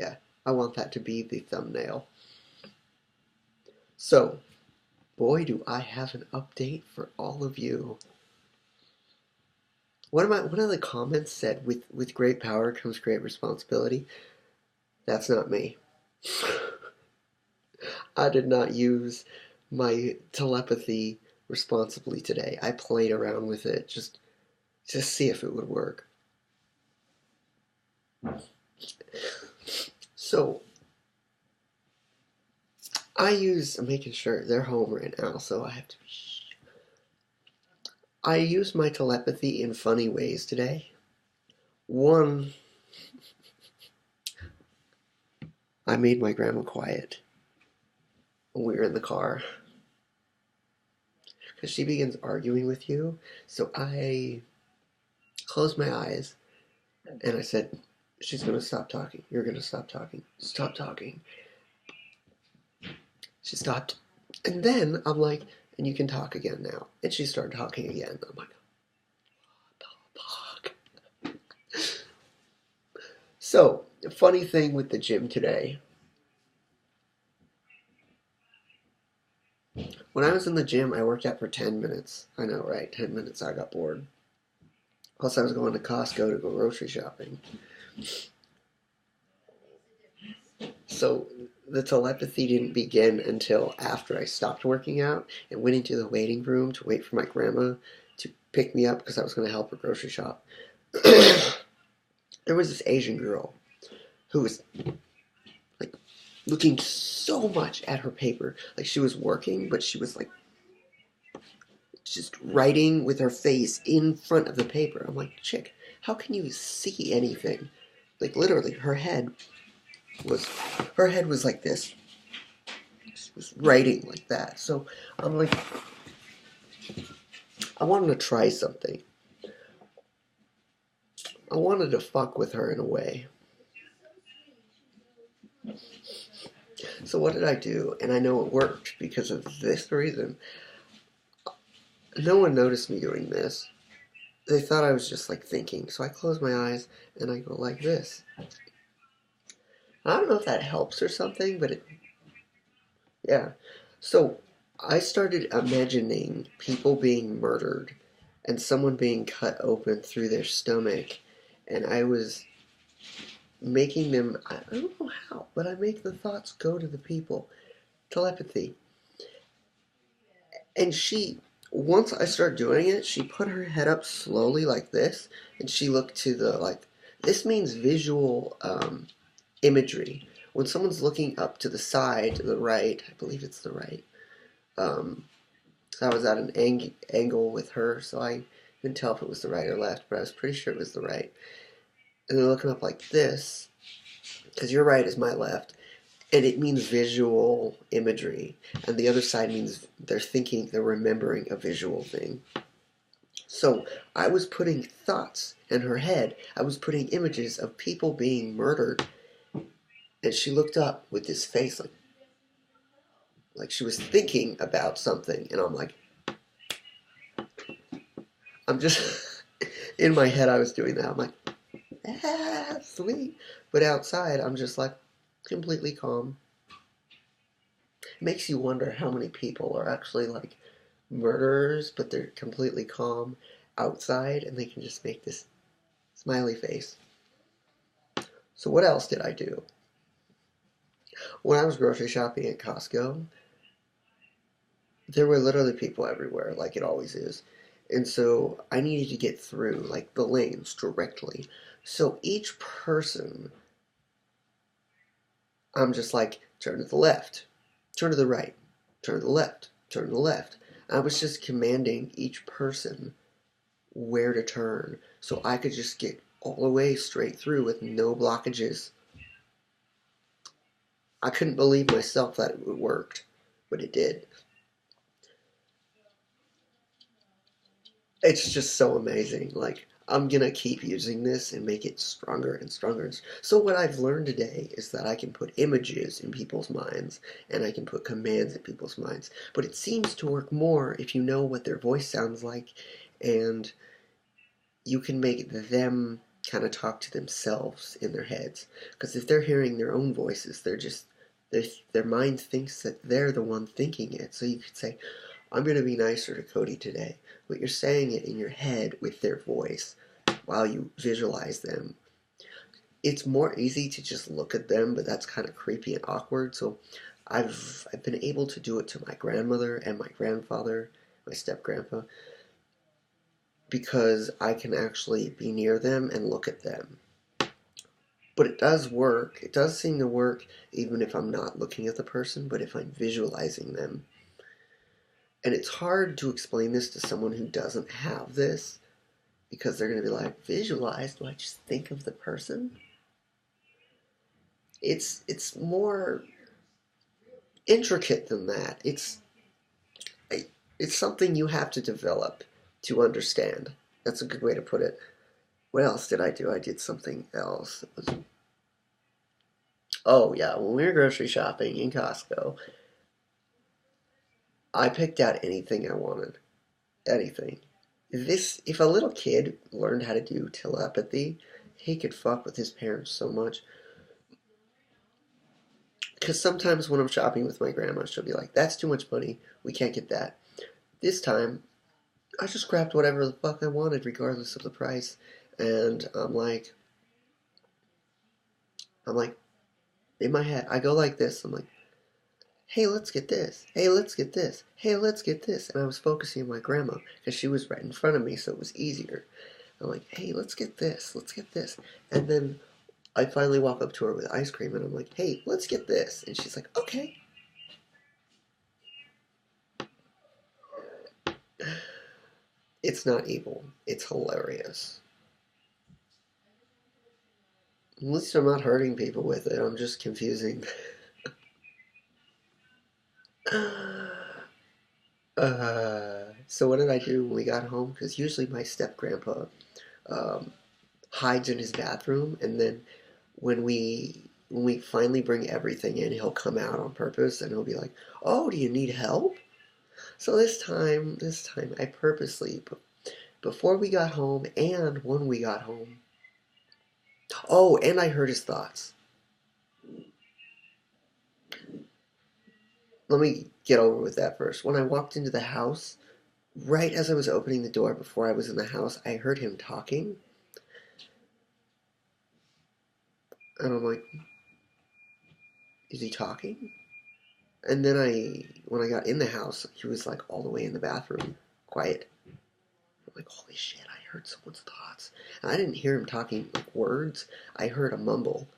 Yeah, I want that to be the thumbnail. So, boy, do I have an update for all of you. One of the comments said, with great power comes great responsibility. That's not me. I did not use my telepathy responsibly today. I played around with it just see if it would work. So I'm making sure they're home right now, so I have to. I used my telepathy in funny ways today. One, I made my grandma quiet when we were in the car because she begins arguing with you. So I closed my eyes and I said, "She's gonna stop talking. You're gonna stop talking. Stop talking." She stopped, and then I'm like, "And you can talk again now." And she started talking again. I'm like, "What the fuck?" So, funny thing with the gym today. When I was in the gym, I worked out for 10 minutes. I know, right? 10 minutes, I got bored. Plus, I was going to Costco to go grocery shopping. So, the telepathy didn't begin until after I stopped working out and went into the waiting room to wait for my grandma to pick me up because I was going to help her grocery shop. There was this Asian girl who was like looking so much at her paper. Like she was working, but she was like just writing with her face in front of the paper. I'm like, chick, how can you see anything? Like literally, was her head was like this. She was writing like that. So I'm like, I wanted to try something. I wanted to fuck with her in a way. So what did I do? And I know it worked because of this reason. No one noticed me doing this. They thought I was just like thinking. So I close my eyes and I go like this. I don't know if that helps or something, but yeah. So I started imagining people being murdered and someone being cut open through their stomach. And I was making them, I don't know how, but I make the thoughts go to the people. Telepathy. And once I started doing it, she put her head up slowly like this, and she looked to the, like, this means visual imagery. When someone's looking up to the side, to the right, I believe it's the right, so I was at an angle with her, so I couldn't tell if it was the right or left, but I was pretty sure it was the right. And they're looking up like this, because your right is my left, and it means visual imagery, and the other side means they're remembering a visual thing. So I was putting thoughts in her head. I was putting images of people being murdered, and she looked up with this face like she was thinking about something, and I'm just in my head I was doing that. I'm like, sweet. But outside I'm just like completely calm. It makes you wonder how many people are actually like murderers, but they're completely calm outside and they can just make this smiley face. So what else did I do? When I was grocery shopping at Costco, there were literally people everywhere, like it always is. And so I needed to get through like the lanes directly. So each person, I'm just like, turn to the left, turn to the right, turn to the left, turn to the left. I was just commanding each person where to turn so I could just get all the way straight through with no blockages. I couldn't believe myself that it worked, but it did. It's just so amazing. Like, I'm gonna keep using this and make it stronger and stronger. So what I've learned today is that I can put images in people's minds and I can put commands in people's minds. But it seems to work more if you know what their voice sounds like and you can make them kind of talk to themselves in their heads. Because if they're hearing their own voices, their mind thinks that they're the one thinking it. So you could say, I'm going to be nicer to Cody today. But you're saying it in your head with their voice while you visualize them. It's more easy to just look at them, but that's kind of creepy and awkward. So I've been able to do it to my grandmother and my grandfather, my step grandpa, because I can actually be near them and look at them. But it does work. It does seem to work even if I'm not looking at the person, but if I'm visualizing them. And it's hard to explain this to someone who doesn't have this, because they're going to be like, visualize? Do I just think of the person? It's more intricate than that. It's something you have to develop to understand. That's a good way to put it. What else did I do? I did something else. Oh yeah, when we were grocery shopping in Costco, I picked out anything I wanted. Anything. If a little kid learned how to do telepathy, he could fuck with his parents so much. Because sometimes when I'm shopping with my grandma, she'll be like, that's too much money. We can't get that. This time, I just grabbed whatever the fuck I wanted, regardless of the price. And I'm like, in my head, I go like this. I'm like, hey, let's get this. Hey, let's get this. Hey, let's get this. And I was focusing on my grandma because she was right in front of me, so it was easier. I'm like, hey, let's get this. Let's get this. And then I finally walk up to her with ice cream, and I'm like, hey, let's get this. And she's like, okay. It's not evil. It's hilarious. At least I'm not hurting people with it. I'm just confusing. So what did I do when we got home? Because usually my step grandpa um, hides in his bathroom, and then when we finally bring everything in, he'll come out on purpose, and he'll be like, "Oh, do you need help?" So this time, I purposely, before we got home and when we got home. Oh, and I heard his thoughts. Let me get over with that first. When I walked into the house, right as I was opening the door before I was in the house, I heard him talking. And I'm like, is he talking? And then when I got in the house, he was like all the way in the bathroom, quiet. I'm like, holy shit, I heard someone's thoughts. And I didn't hear him talking like words. I heard a mumble,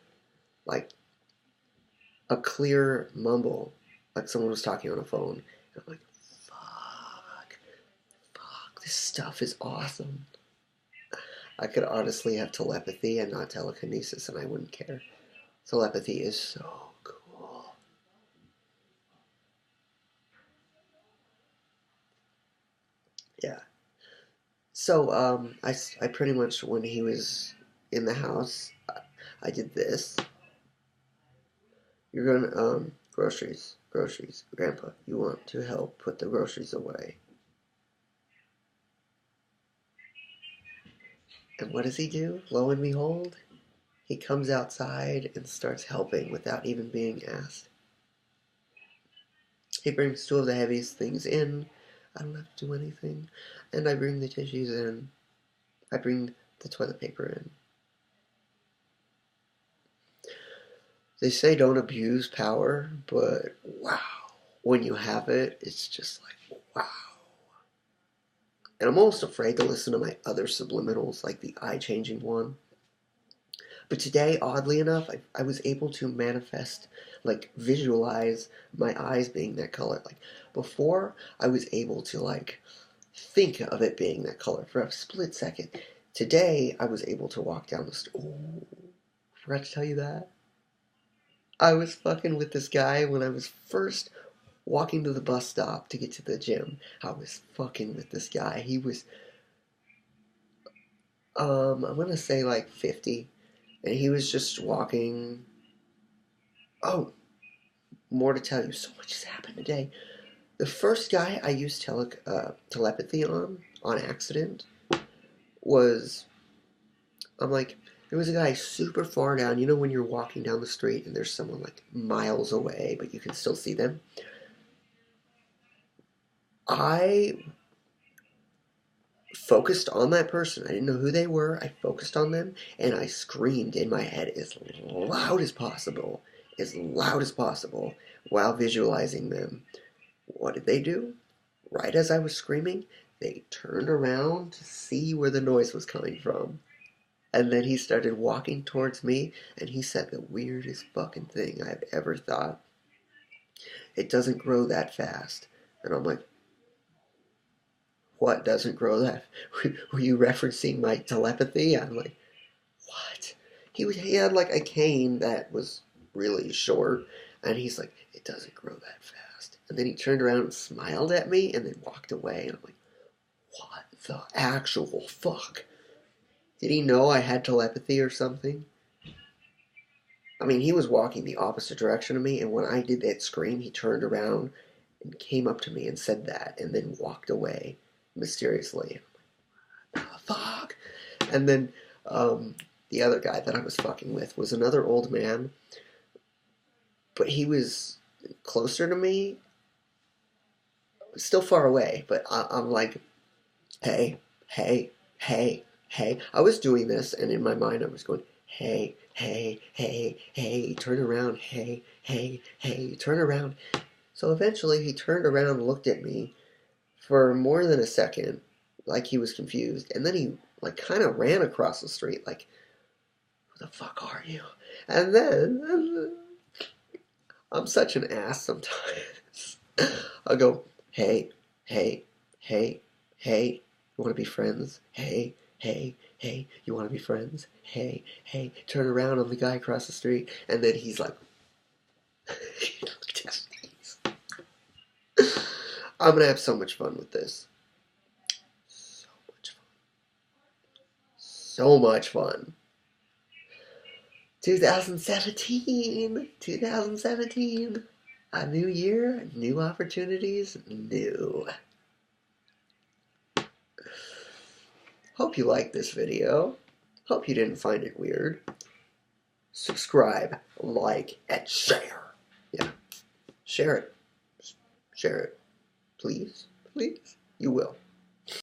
like a clear mumble, like someone was talking on a phone. And I'm like, fuck, this stuff is awesome. I could honestly have telepathy and not telekinesis, and I wouldn't care. Telepathy is so cool. Yeah. So, I pretty much, when he was in the house, I did this. You're gonna, groceries. Grandpa, you want to help put the groceries away. And what does he do? Lo and behold, he comes outside and starts helping without even being asked. He brings two of the heaviest things in. I don't have to do anything. And I bring the tissues in. I bring the toilet paper in. They say don't abuse power, but wow. When you have it, it's just like, wow. And I'm almost afraid to listen to my other subliminals, like the eye-changing one. But today, oddly enough, I was able to manifest, like, visualize my eyes being that color. Like, before, I was able to, like, think of it being that color for a split second. Today, I was able to walk down the street. Oh, forgot to tell you that. I was fucking with this guy when I was first walking to the bus stop to get to the gym. I was fucking with this guy. He was, I'm gonna say like 50. And he was just walking. Oh, more to tell you. So much has happened today. The first guy I used telepathy on accident was I'm like, there was a guy super far down. You know when you're walking down the street and there's someone like miles away, but you can still see them? I focused on that person. I didn't know who they were. I focused on them and I screamed in my head as loud as possible, while visualizing them. What did they do? Right as I was screaming, they turned around to see where the noise was coming from. And then he started walking towards me and he said the weirdest fucking thing I've ever thought. It doesn't grow that fast. And I'm like, what doesn't grow that? Were you referencing my telepathy? I'm like, what? He had like a cane that was really short, and he's like, it doesn't grow that fast. And then he turned around and smiled at me, and then walked away. And I'm like, what the actual fuck? Did he know I had telepathy or something? I mean, he was walking the opposite direction of me, and when I did that scream, he turned around and came up to me and said that, and then walked away mysteriously. What the fuck? And then the other guy that I was fucking with was another old man, but he was closer to me, still far away. But I'm like, hey, hey, hey, hey. I was doing this, and in my mind I was going, hey, hey, hey, hey, turn around, hey, hey, hey, turn around. So eventually he turned around and looked at me for more than a second, like he was confused, and then he like kind of ran across the street, like, who the fuck are you? And then I'm such an ass sometimes. I'll go, hey, hey, hey, hey, you want to be friends? Hey, hey, hey, you want to be friends? Hey, hey, turn around on the guy across the street, and then he's like, he looked at me. I'm gonna have so much fun with this. So much fun. So much fun. 2017. A new year, new opportunities, new. Hope you liked this video. Hope you didn't find it weird. Subscribe, like, and share. Yeah, share it. Share it. Please, please. You will.